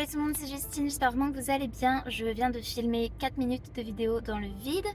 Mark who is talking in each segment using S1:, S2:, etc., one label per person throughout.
S1: Salut tout le monde, c'est Justine, j'espère vraiment que vous allez bien. Je viens de filmer 4 minutes de vidéo dans le vide.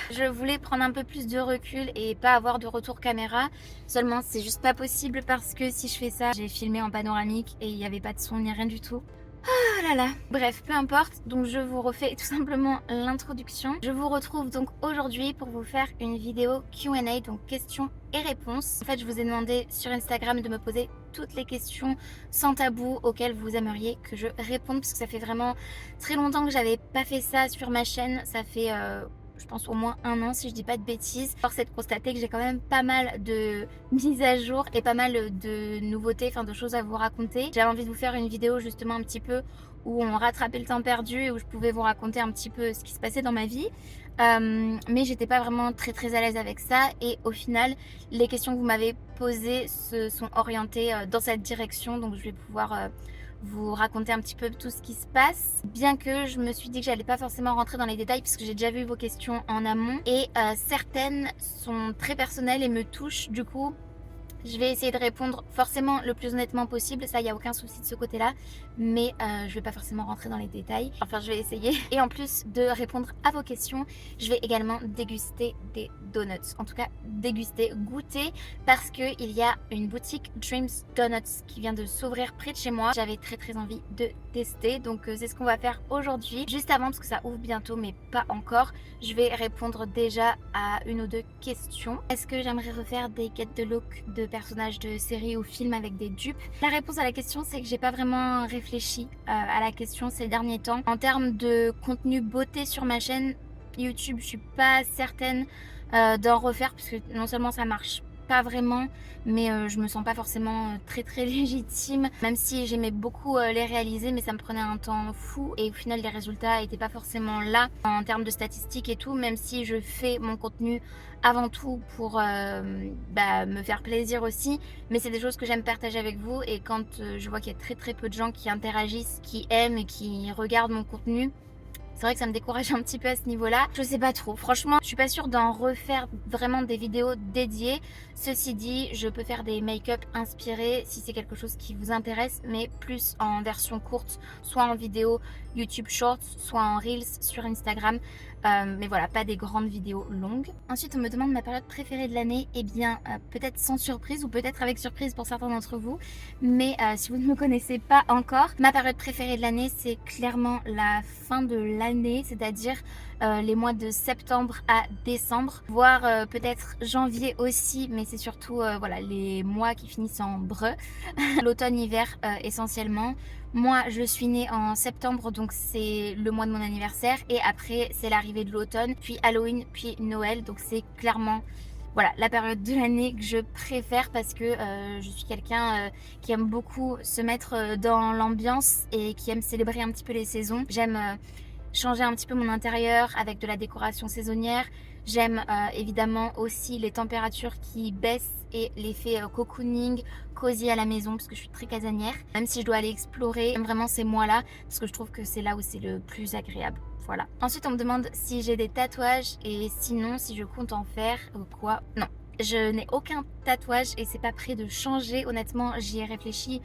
S1: Je voulais prendre un peu plus de recul et pas avoir de retour caméra. Seulement c'est juste pas possible parce que si je fais ça, j'ai filmé en panoramique et il n'y avait pas de son ni rien du tout. Oh là là. Bref, peu importe, donc je vous refais tout simplement l'introduction. Je vous retrouve donc aujourd'hui pour vous faire une vidéo Q&A, donc questions et réponses. En fait, je vous ai demandé sur Instagram de me poser toutes les questions sans tabou auxquelles vous aimeriez que je réponde, parce que ça fait vraiment très longtemps que j'avais pas fait ça sur ma chaîne. Ça fait je pense au moins 1 an si je dis pas de bêtises. Force est de constater que j'ai quand même pas mal de mises à jour et pas mal de nouveautés, enfin de choses à vous raconter. J'avais envie de vous faire une vidéo justement un petit peu où on rattrapait le temps perdu et où je pouvais vous raconter un petit peu ce qui se passait dans ma vie. Mais j'étais pas vraiment très à l'aise avec ça, et au final les questions que vous m'avez posées se sont orientées dans cette direction, donc je vais pouvoir vous raconter un petit peu tout ce qui se passe, bien que je me suis dit que j'allais pas forcément rentrer dans les détails puisque j'ai déjà vu vos questions en amont, et certaines sont très personnelles et me touchent. Du coup je vais essayer de répondre forcément le plus honnêtement possible, ça il n'y a aucun souci de ce côté-là, mais je vais pas forcément rentrer dans les détails, enfin je vais essayer. Et en plus de répondre à vos questions, je vais également déguster des donuts, en tout cas déguster, goûter, parce que il y a une boutique Dreams Donuts qui vient de s'ouvrir près de chez moi. J'avais très envie de tester, donc c'est ce qu'on va faire aujourd'hui. Juste avant, parce que ça ouvre bientôt mais pas encore, je vais répondre déjà à une ou deux questions. Est-ce que j'aimerais refaire des get de look de personnages de séries ou films avec des dupes? La réponse à la question, c'est que j'ai pas vraiment réfléchi à la question ces derniers temps. En termes de contenu beauté sur ma chaîne YouTube, je suis pas certaine d'en refaire, parce que non seulement ça marche pas vraiment, mais je me sens pas forcément très légitime, même si j'aimais beaucoup les réaliser, mais ça me prenait un temps fou et au final les résultats étaient pas forcément là en termes de statistiques et tout, même si je fais mon contenu avant tout pour me faire plaisir aussi, mais c'est des choses que j'aime partager avec vous, et quand je vois qu'il y a très peu de gens qui interagissent, qui aiment et qui regardent mon contenu, c'est vrai que ça me décourage un petit peu à ce niveau-là. Je sais pas trop. Franchement, je suis pas sûre d'en refaire vraiment des vidéos dédiées. Ceci dit, je peux faire des make-up inspirés si c'est quelque chose qui vous intéresse, mais plus en version courte, soit en vidéo YouTube Shorts, soit en Reels sur Instagram. Mais voilà, pas des grandes vidéos longues. Ensuite, on me demande ma période préférée de l'année. Eh bien, peut-être sans surprise ou peut-être avec surprise pour certains d'entre vous. Mais si vous ne me connaissez pas encore, ma période préférée de l'année, c'est clairement la fin de l'année, c'est-à-dire les mois de septembre à décembre, voire peut-être janvier aussi, mais c'est surtout voilà, les mois qui finissent en breu. L'automne-hiver essentiellement. Moi, je suis née en septembre, donc c'est le mois de mon anniversaire, et après c'est l'arrivée de l'automne, puis Halloween, puis Noël, donc c'est clairement voilà la période de l'année que je préfère, parce que je suis quelqu'un qui aime beaucoup se mettre dans l'ambiance et qui aime célébrer un petit peu les saisons. J'aime changer un petit peu mon intérieur avec de la décoration saisonnière. J'aime évidemment aussi les températures qui baissent et l'effet cocooning, cosy à la maison, parce que je suis très casanière. Même si je dois aller explorer, j'aime vraiment ces mois-là, parce que je trouve que c'est là où c'est le plus agréable. Voilà. Ensuite, on me demande si j'ai des tatouages, et sinon, si je compte en faire ou quoi. Non, je n'ai aucun tatouage et c'est pas prêt de changer. Honnêtement, j'y ai réfléchi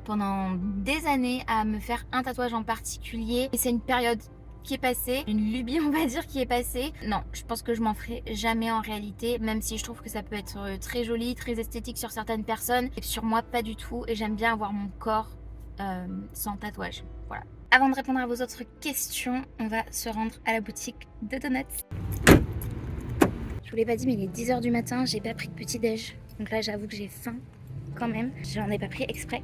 S1: pendant des années à me faire un tatouage en particulier, et c'est une période qui est passée, une lubie on va dire qui est passée. Non, je pense que je m'en ferai jamais en réalité, même si je trouve que ça peut être très joli, très esthétique sur certaines personnes, et sur moi pas du tout, et j'aime bien avoir mon corps sans tatouage. Voilà. Avant de répondre à vos autres questions, on va se rendre à la boutique de donuts. Je vous l'ai pas dit, mais il est 10h du matin, j'ai pas pris de petit déj, donc là j'avoue que j'ai faim quand même. J'en ai pas pris exprès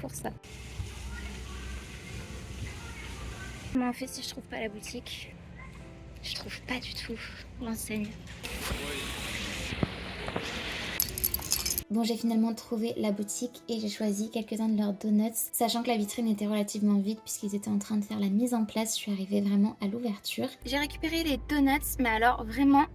S1: pour ça. Comment on fait si je trouve pas la boutique? Je trouve pas du tout l'enseigne. Bon, j'ai finalement trouvé la boutique et j'ai choisi quelques-uns de leurs donuts, sachant que la vitrine était relativement vide puisqu'ils étaient en train de faire la mise en place. Je suis arrivée vraiment à l'ouverture. J'ai récupéré les donuts, mais alors vraiment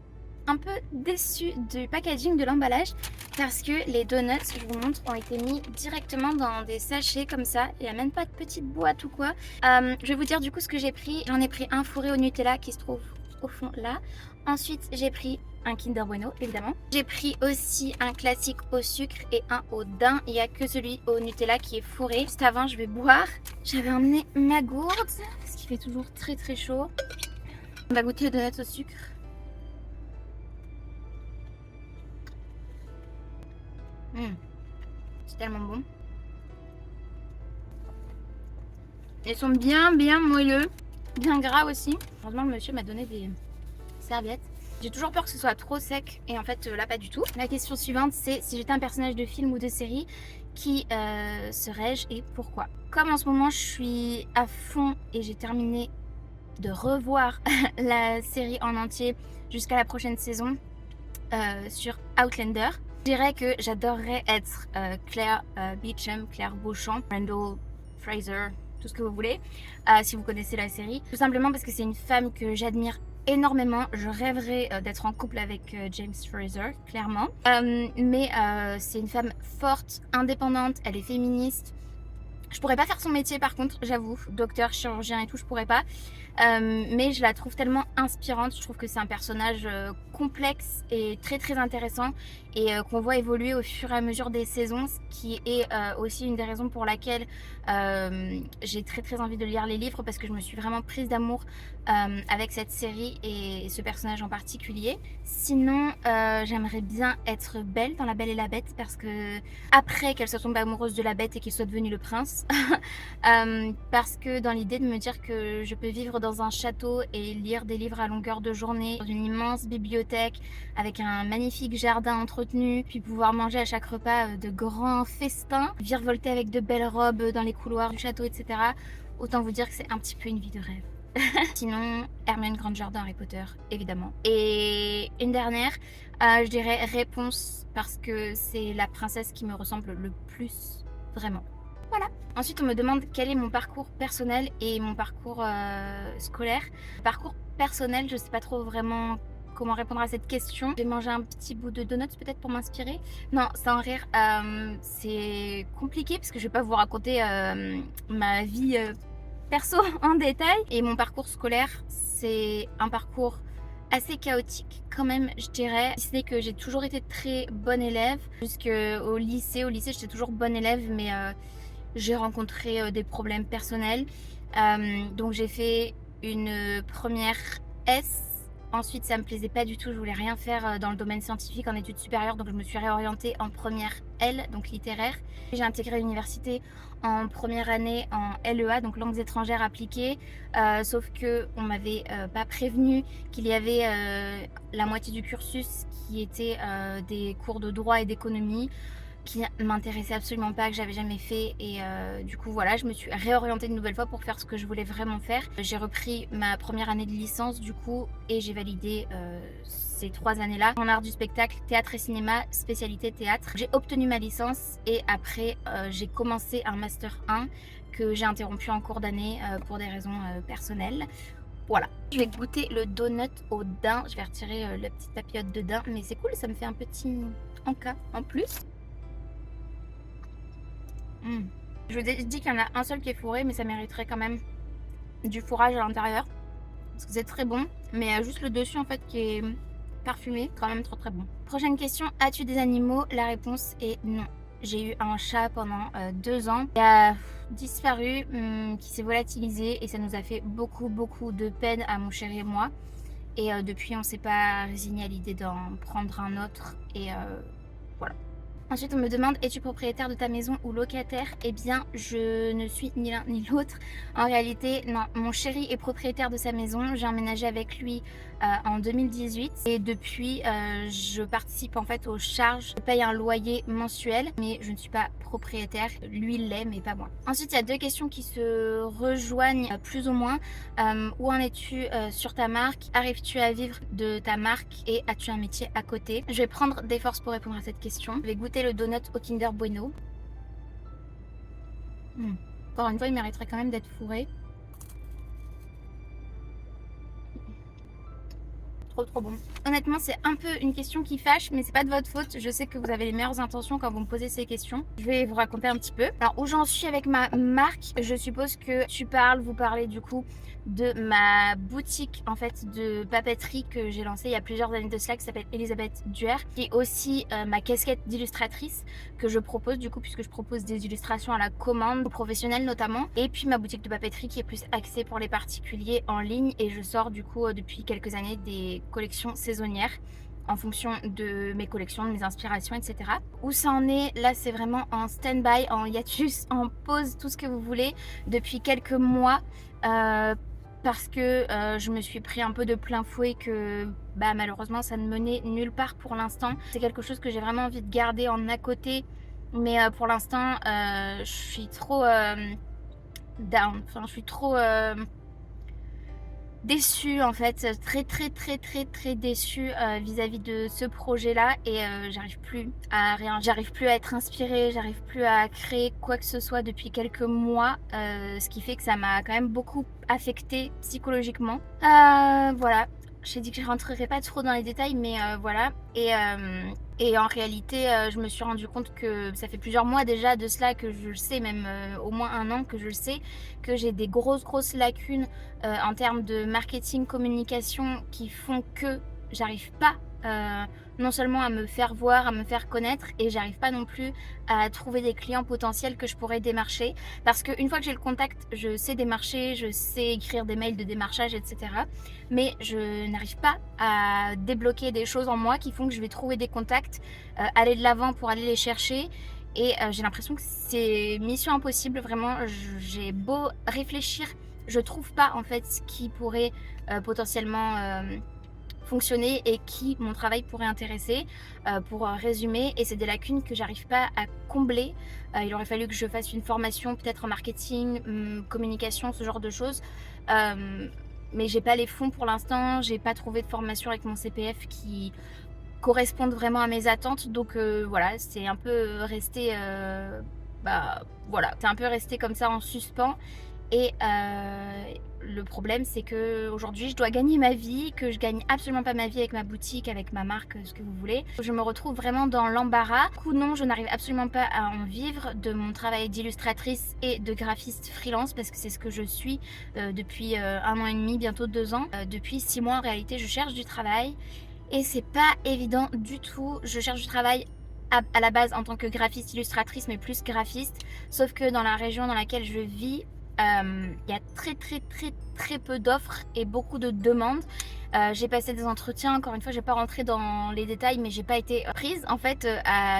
S1: un peu déçue du packaging, de l'emballage, parce que les donuts, je vous montre, ont été mis directement dans des sachets comme ça. Il n'y a même pas de petite boîte ou quoi. Je vais vous dire du coup ce que j'ai pris. J'en ai pris un fourré au Nutella qui se trouve au fond là. Ensuite, j'ai pris un Kinder Bueno, évidemment. J'ai pris aussi un classique au sucre et un au daim. Il n'y a que celui au Nutella qui est fourré. Juste avant, je vais boire. J'avais emmené ma gourde parce qu'il fait toujours très très chaud. On va goûter le donut au sucre. C'est tellement bon. Ils sont bien moelleux, bien gras aussi. Heureusement, le monsieur m'a donné des serviettes. J'ai toujours peur que ce soit trop sec et en fait là pas du tout. La question suivante, c'est si j'étais un personnage de film ou de série, qui serais-je et pourquoi? Comme en ce moment je suis à fond et j'ai terminé de revoir la série en entier jusqu'à la prochaine saison sur Outlander, je dirais que j'adorerais être Claire Beecham, Claire Beauchamp, Randall Fraser, tout ce que vous voulez, si vous connaissez la série. Tout simplement parce que c'est une femme que j'admire énormément. Je rêverais d'être en couple avec James Fraser, clairement. Mais c'est une femme forte, indépendante, elle est féministe. Je pourrais pas faire son métier par contre, j'avoue, docteur, chirurgien et tout, je pourrais pas. Mais je la trouve tellement inspirante. Je trouve que c'est un personnage complexe et très très intéressant et qu'on voit évoluer au fur et à mesure des saisons, ce qui est aussi une des raisons pour laquelle j'ai très très envie de lire les livres, parce que je me suis vraiment prise d'amour avec cette série et ce personnage en particulier. Sinon, j'aimerais bien être Belle dans La Belle et la Bête, parce que après qu'elle soit tombée amoureuse de la Bête et qu'il soit devenu le prince, parce que dans l'idée de me dire que je peux vivre dans un château et lire des livres à longueur de journée, dans une immense bibliothèque avec un magnifique jardin entretenu, puis pouvoir manger à chaque repas de grands festins, virevolter avec de belles robes dans les couloirs du château, etc. Autant vous dire que c'est un petit peu une vie de rêve. Sinon, Hermione Granger dans Harry Potter, évidemment. Et une dernière, je dirais Réponse, parce que c'est la princesse qui me ressemble le plus, vraiment. Voilà. Ensuite, on me demande quel est mon parcours personnel et mon parcours scolaire. Parcours personnel, je sais pas trop vraiment comment répondre à cette question. J'ai mangé un petit bout de donuts peut-être pour m'inspirer. Non, sans rire, c'est compliqué parce que je vais pas vous raconter ma vie perso en détail. Et mon parcours scolaire, c'est un parcours assez chaotique quand même, je dirais. Si ce n'est que j'ai toujours été très bonne élève jusqu'au lycée. Au lycée, j'étais toujours bonne élève, mais j'ai rencontré des problèmes personnels. Donc j'ai fait une première S. Ensuite, ça me plaisait pas du tout. Je voulais rien faire dans le domaine scientifique en études supérieures. Donc je me suis réorientée en première L, donc littéraire. J'ai intégré l'université en première année en LEA, donc langues étrangères appliquées. Sauf que on m'avait pas prévenu qu'il y avait la moitié du cursus qui était des cours de droit et d'économie, qui m'intéressait absolument pas, que j'avais jamais fait. Et du coup voilà, je me suis réorientée une nouvelle fois pour faire ce que je voulais vraiment faire. J'ai repris ma première année de licence du coup et j'ai validé ces 3 années-là en art du spectacle, théâtre et cinéma, spécialité théâtre. J'ai obtenu ma licence et après j'ai commencé un master 1 que j'ai interrompu en cours d'année pour des raisons personnelles. Voilà, je vais goûter le donut au daim. Je vais retirer la petite papillote de daim, mais c'est cool, ça me fait un petit encas en plus. Je vous ai dit qu'il y en a un seul qui est fourré, mais ça mériterait quand même du fourrage à l'intérieur, parce que c'est très bon, mais juste le dessus en fait qui est parfumé, quand même trop très bon. Prochaine question, as-tu des animaux? La réponse est non. J'ai eu un chat pendant 2 ans. Il a disparu, qui s'est volatilisé et ça nous a fait beaucoup de peine à mon chéri et moi. Et depuis on s'est pas résigné à l'idée d'en prendre un autre et voilà. Ensuite, on me demande, es-tu propriétaire de ta maison ou locataire? Eh bien, je ne suis ni l'un ni l'autre. En réalité, non, mon chéri est propriétaire de sa maison. J'ai emménagé avec lui en 2018 et depuis, je participe en fait aux charges. Je paye un loyer mensuel, mais je ne suis pas propriétaire. Lui, il l'est, mais pas moi. Ensuite, il y a 2 questions qui se rejoignent plus ou moins. Où en es-tu sur ta marque? Arrives-tu à vivre de ta marque et as-tu un métier à côté? Je vais prendre des forces pour répondre à cette question. Je vais goûter le donut au Kinder Bueno. Encore une fois, il mériterait quand même d'être fourré. trop bon. Honnêtement, c'est un peu une question qui fâche, mais c'est pas de votre faute. Je sais que vous avez les meilleures intentions quand vous me posez ces questions. Je vais vous raconter un petit peu. Alors, où j'en suis avec ma marque, je suppose que vous parlez du coup de ma boutique en fait de papeterie que j'ai lancée il y a plusieurs années de cela, qui s'appelle Elisabeth Duer, qui est aussi ma casquette d'illustratrice que je propose du coup, puisque je propose des illustrations à la commande, aux professionnels notamment, et puis ma boutique de papeterie qui est plus axée pour les particuliers en ligne, et je sors du coup depuis quelques années des collections saisonnières en fonction de mes collections, de mes inspirations, etc. Où ça en est, là c'est vraiment en stand-by, en hiatus, en pause, tout ce que vous voulez, depuis quelques mois, parce que je me suis pris un peu de plein fouet que malheureusement ça ne menait nulle part pour l'instant. C'est quelque chose que j'ai vraiment envie de garder en à côté, mais pour l'instant je suis trop down, enfin je suis trop déçue en fait, très déçue vis-à-vis de ce projet là, et j'arrive plus à rien, j'arrive plus à être inspirée, j'arrive plus à créer quoi que ce soit depuis quelques mois, ce qui fait que ça m'a quand même beaucoup affectée psychologiquement. Voilà, j'ai dit que je rentrerai pas trop dans les détails, mais voilà. Et en réalité, je me suis rendu compte que ça fait plusieurs mois déjà de cela, que je le sais, même au moins un an que je le sais, que j'ai des grosses lacunes en termes de marketing, communication, qui font que j'arrive pas non seulement à me faire voir, à me faire connaître, et j'arrive pas non plus à trouver des clients potentiels que je pourrais démarcher, parce qu'une fois que j'ai le contact, je sais démarcher, je sais écrire des mails de démarchage, etc. Mais je n'arrive pas à débloquer des choses en moi qui font que je vais trouver des contacts, aller de l'avant pour aller les chercher. Et j'ai l'impression que c'est mission impossible, vraiment. J'ai beau réfléchir, je trouve pas en fait ce qui pourrait potentiellement fonctionner et qui mon travail pourrait intéresser, pour résumer. Et c'est des lacunes que j'arrive pas à combler. Il aurait fallu que je fasse une formation peut-être en marketing, communication, ce genre de choses, mais j'ai pas les fonds pour l'instant, j'ai pas trouvé de formation avec mon CPF qui correspondent vraiment à mes attentes, donc voilà, c'est un peu resté voilà, c'est un peu resté comme ça en suspens. Et le problème, c'est que aujourd'hui je dois gagner ma vie, que je gagne absolument pas ma vie avec ma boutique, avec ma marque, ce que vous voulez. Je me retrouve vraiment dans l'embarras. Du coup non, je n'arrive absolument pas à en vivre de mon travail d'illustratrice et de graphiste freelance, parce que c'est ce que je suis depuis 1 an et demi, bientôt 2 ans. Depuis 6 mois en réalité, je cherche du travail et c'est pas évident du tout. Je cherche du travail à la base en tant que graphiste illustratrice, mais plus graphiste, sauf que dans la région dans laquelle je vis, il y a très peu d'offres et beaucoup de demandes. J'ai passé des entretiens, encore une fois je vais pas rentrer dans les détails, mais j'ai pas été prise en fait,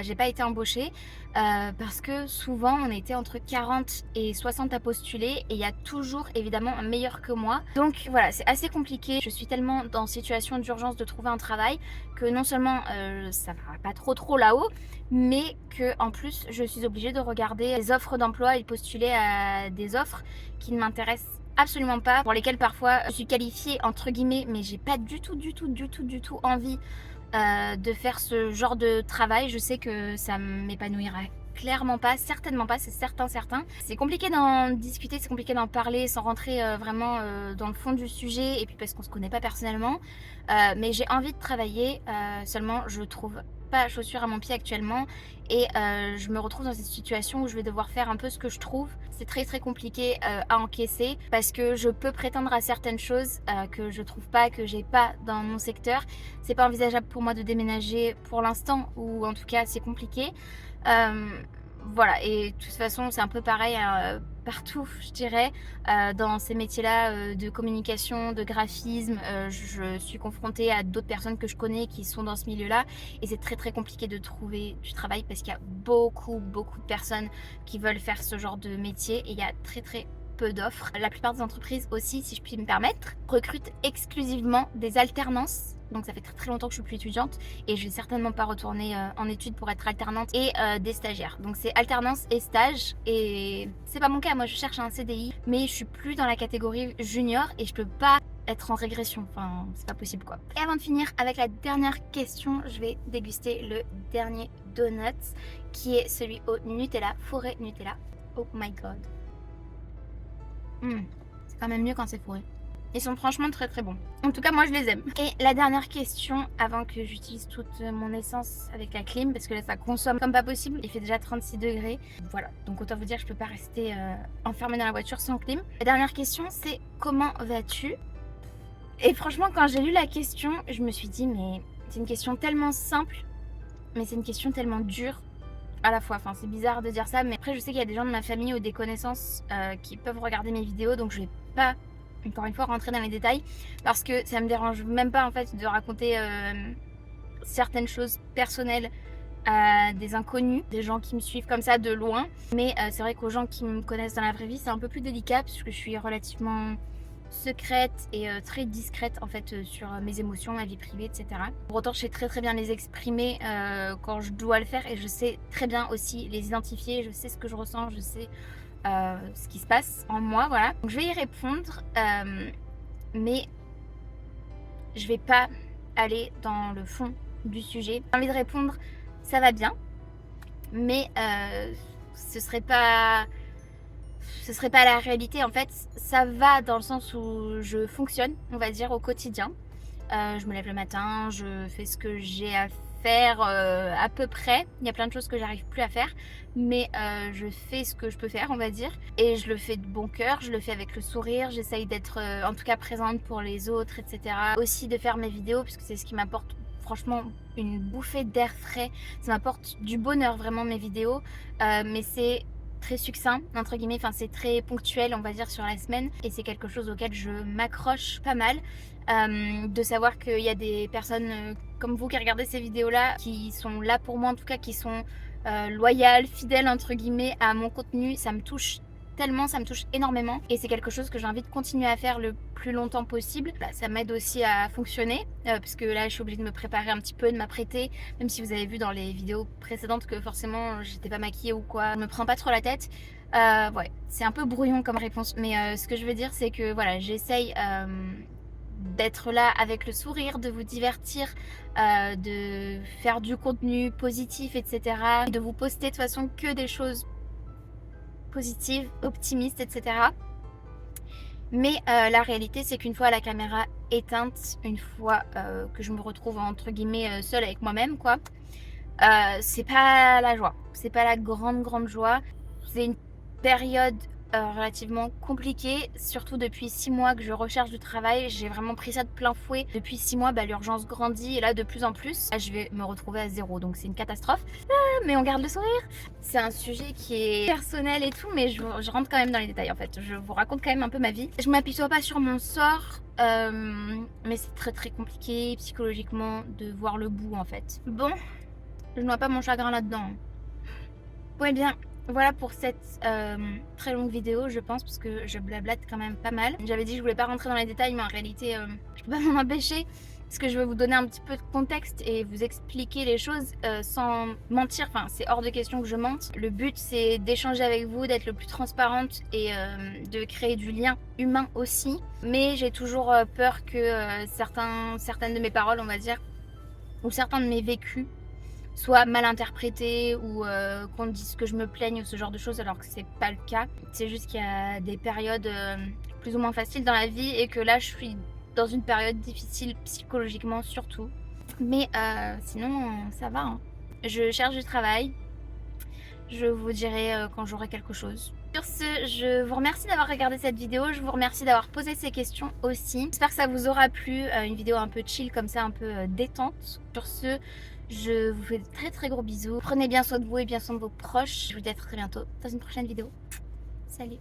S1: j'ai pas été embauchée, parce que souvent on était entre 40 et 60 à postuler, et il y a toujours évidemment un meilleur que moi. Donc voilà, c'est assez compliqué. Je suis tellement dans situation d'urgence de trouver un travail que non seulement ça va pas trop là-haut, mais que en plus je suis obligée de regarder les offres d'emploi et postuler à des offres qui ne m'intéressent absolument pas, pour lesquelles parfois je suis qualifiée entre guillemets, mais j'ai pas du tout envie de faire ce genre de travail. Je sais que ça m'épanouira clairement pas, certainement pas, c'est certain. C'est compliqué d'en discuter, c'est compliqué d'en parler sans rentrer vraiment dans le fond du sujet, et puis parce qu'on se connaît pas personnellement, mais j'ai envie de travailler, seulement je trouve pas chaussure à mon pied actuellement, et je me retrouve dans cette situation où je vais devoir faire un peu ce que je trouve. C'est très compliqué à encaisser, parce que je peux prétendre à certaines choses que je trouve pas, que j'ai pas dans mon secteur. C'est pas envisageable pour moi de déménager pour l'instant, ou en tout cas c'est compliqué. Voilà, et de toute façon c'est un peu pareil partout, je dirais, dans ces métiers-là de communication, de graphisme. Je suis confrontée à d'autres personnes que je connais qui sont dans ce milieu-là, et c'est très compliqué de trouver du travail, parce qu'il y a beaucoup de personnes qui veulent faire ce genre de métier, et il y a très peu d'offres. La plupart des entreprises aussi, si je puis me permettre, recrutent exclusivement des alternances. Donc ça fait très longtemps que je suis plus étudiante, et je vais certainement pas retourner en études pour être alternante, et des stagiaires. Donc c'est alternance et stage, et c'est pas mon cas. Moi je cherche un CDI, mais je suis plus dans la catégorie junior, et je peux pas être en régression, enfin c'est pas possible quoi. Et avant de finir avec la dernière question, je vais déguster le dernier donut, qui est celui au Nutella, fourré Nutella. Oh my god. C'est quand même mieux quand c'est fourré. Ils sont franchement très très bons. En tout cas, moi je les aime. Et la dernière question, avant que j'utilise toute mon essence avec la clim, parce que là ça consomme comme pas possible. Il fait déjà 36 degrés. Voilà, donc autant vous dire que je peux pas rester enfermée dans la voiture sans clim. La dernière question, c'est comment vas-tu? Et franchement, quand j'ai lu la question, je me suis dit, mais c'est une question tellement simple, mais c'est une question tellement dure à la fois. Enfin, c'est bizarre de dire ça, mais après, je sais qu'il y a des gens de ma famille ou des connaissances qui peuvent regarder mes vidéos, donc je vais pas, encore une fois, rentrer dans les détails parce que ça me dérange même pas en fait de raconter certaines choses personnelles à des inconnus, des gens qui me suivent comme ça de loin. Mais c'est vrai qu'aux gens qui me connaissent dans la vraie vie, c'est un peu plus délicat puisque je suis relativement secrète et très discrète en fait sur mes émotions, ma vie privée, etc. Pour autant, je sais très très bien les exprimer quand je dois le faire et je sais très bien aussi les identifier. Je sais ce que je ressens, je sais ce qui se passe en moi, voilà. Donc je vais y répondre, mais je vais pas aller dans le fond du sujet. J'ai envie de répondre, ça va bien, mais ce serait pas la réalité. En fait, ça va dans le sens où je fonctionne, on va dire, au quotidien. Je me lève le matin, je fais ce que j'ai à faire à peu près. Il y a plein de choses que j'arrive plus à faire, mais je fais ce que je peux faire, on va dire. Et je le fais de bon cœur, je le fais avec le sourire. J'essaye d'être en tout cas présente pour les autres, etc. Aussi de faire mes vidéos, puisque c'est ce qui m'apporte franchement une bouffée d'air frais. Ça m'apporte du bonheur vraiment mes vidéos, mais c'est très succinct entre guillemets, enfin c'est très ponctuel on va dire sur la semaine et c'est quelque chose auquel je m'accroche pas mal, de savoir qu'il y a des personnes comme vous qui regardez ces vidéos là qui sont là pour moi, en tout cas qui sont loyales, fidèles entre guillemets à mon contenu. Ça me touche tellement, ça me touche énormément et c'est quelque chose que j'ai envie de continuer à faire le plus longtemps possible. Bah, ça m'aide aussi à fonctionner parce que là je suis obligée de me préparer un petit peu, de m'apprêter, même si vous avez vu dans les vidéos précédentes que forcément j'étais pas maquillée ou quoi, je me prends pas trop la tête. Ouais, c'est un peu brouillon comme réponse, mais ce que je veux dire c'est que voilà, j'essaye d'être là avec le sourire, de vous divertir, de faire du contenu positif, etc. De vous poster de toute façon que des choses positive, optimiste, etc. Mais la réalité, c'est qu'une fois la caméra éteinte, une fois que je me retrouve entre guillemets seule avec moi-même, quoi, c'est pas la joie. C'est pas la grande joie. C'est une période relativement compliquée, surtout depuis 6 mois que je recherche du travail. J'ai vraiment pris ça de plein fouet. Depuis 6 mois, bah, l'urgence grandit et là, de plus en plus, là, je vais me retrouver à zéro. Donc c'est une catastrophe. Mais on garde le sourire. C'est un sujet qui est personnel et tout, mais je rentre quand même dans les détails en fait. Je vous raconte quand même un peu ma vie. Je m'apitoie pas sur mon sort, mais c'est très compliqué psychologiquement de voir le bout en fait. Bon, je noie pas mon chagrin là-dedans. Ouais bien, voilà pour cette très longue vidéo je pense, parce que je blablate quand même pas mal. J'avais dit que je voulais pas rentrer dans les détails, mais en réalité je peux pas m'en empêcher, parce que je veux vous donner un petit peu de contexte et vous expliquer les choses sans mentir. Enfin, c'est hors de question que je mente. Le but c'est d'échanger avec vous, d'être le plus transparente et de créer du lien humain aussi. Mais j'ai toujours peur que certaines de mes paroles, on va dire, ou certains de mes vécus soit mal interprété ou qu'on dise que je me plaigne ou ce genre de choses, alors que c'est pas le cas. C'est juste qu'il y a des périodes plus ou moins faciles dans la vie et que là je suis dans une période difficile psychologiquement surtout. Mais sinon ça va, hein. Je cherche du travail. Je vous dirai quand j'aurai quelque chose. Sur ce, je vous remercie d'avoir regardé cette vidéo, je vous remercie d'avoir posé ces questions aussi. J'espère que ça vous aura plu, une vidéo un peu chill comme ça, un peu détente. Sur ce, je vous fais de très gros bisous. Prenez bien soin de vous et bien soin de vos proches. Je vous dis à très bientôt dans une prochaine vidéo. Salut!